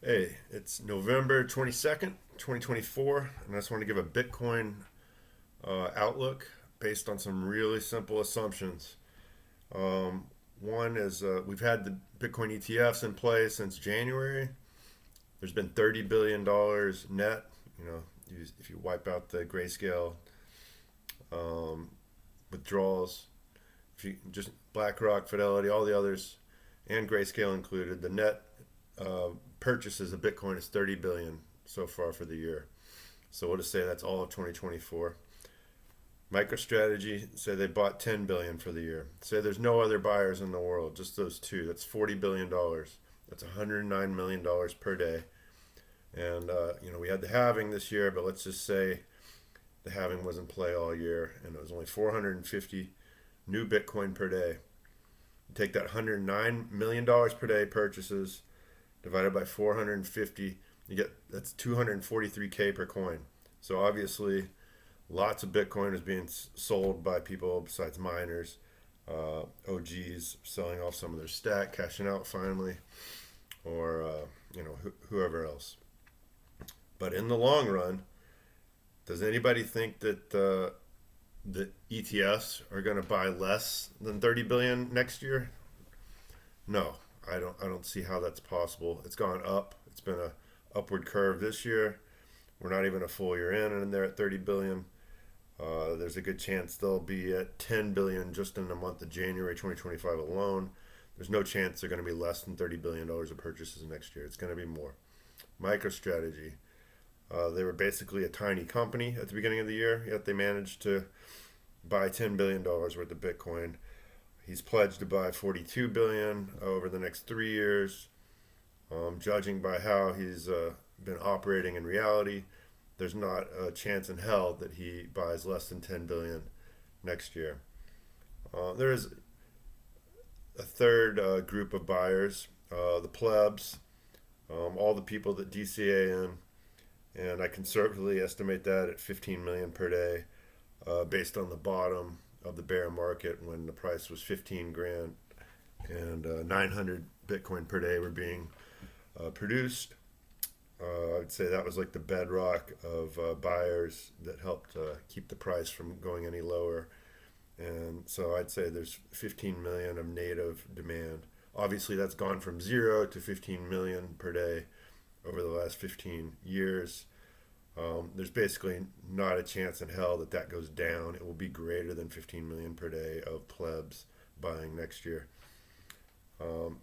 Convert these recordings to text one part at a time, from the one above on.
Hey, it's November 22nd, 2024, and I just want to give a Bitcoin outlook based on some really simple assumptions. Um, One is we've had the Bitcoin ETFs in place since January. There's been $30 billion net. If you wipe out the grayscale um, withdrawals, if you just BlackRock, Fidelity, all the others, and grayscale included, the net uh, purchases of Bitcoin is 30 billion so far for the year. So we'll just say that's all of 2024. Microstrategy say they bought 10 billion for the year. Say there's no other buyers in the world, just those two. That's $40 billion. That's $109 million per day. And we had the halving this year, but let's just say the halving was in play all year, and it was only 450 new Bitcoin per day. You take that $109 million per day purchases divided by 450, you get that's 243K per coin. So obviously, lots of Bitcoin is being sold by people besides miners, OGs selling off some of their stack, cashing out finally, or whoever else. But in the long run, does anybody think that the ETFs are going to buy less than 30 billion next year? No, I don't see how that's possible. It's gone up. It's been a upward curve this year. We're not even a full year in, and they're at 30 billion. There's a good chance they'll be at 10 billion just in the month of January 2025 alone. There's no chance they're going to be less than $30 billion of purchases next year. It's going to be more. MicroStrategy. They were basically a tiny company at the beginning of the year, yet they managed to buy $10 billion worth of Bitcoin. He's pledged to buy 42 billion over the next 3 years. Judging by how he's been operating in reality, there's not a chance in hell that he buys less than 10 billion next year. There is a third group of buyers, the plebs, all the people that DCA in, and I conservatively estimate that at 15 million per day, based on the bottom of the bear market when the price was 15 grand and 900 Bitcoin per day were being produced. I'd say that was like the bedrock of buyers that helped keep the price from going any lower. And so I'd say there's 15 million of native demand. Obviously, that's gone from 0 to 15 million per day over the last 15 years. There's basically not a chance in hell that that goes down. It will be greater than 15 million per day of plebs buying next year. Um,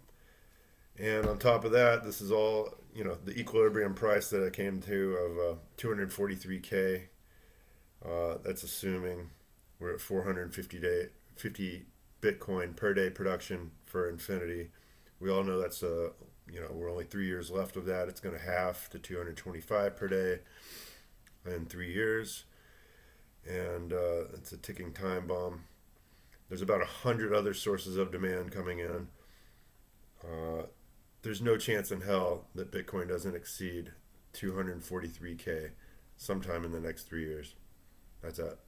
and on top of that, this is all, the equilibrium price that I came to of 243K. That's assuming we're at 50 Bitcoin per day production for infinity. We all know that's we're only 3 years left of that. It's going to halve to 225 per day in 3 years, and it's a ticking time bomb. There's about 100 other sources of demand coming in. There's no chance in hell that Bitcoin doesn't exceed 243K sometime in the next 3 years. That's it.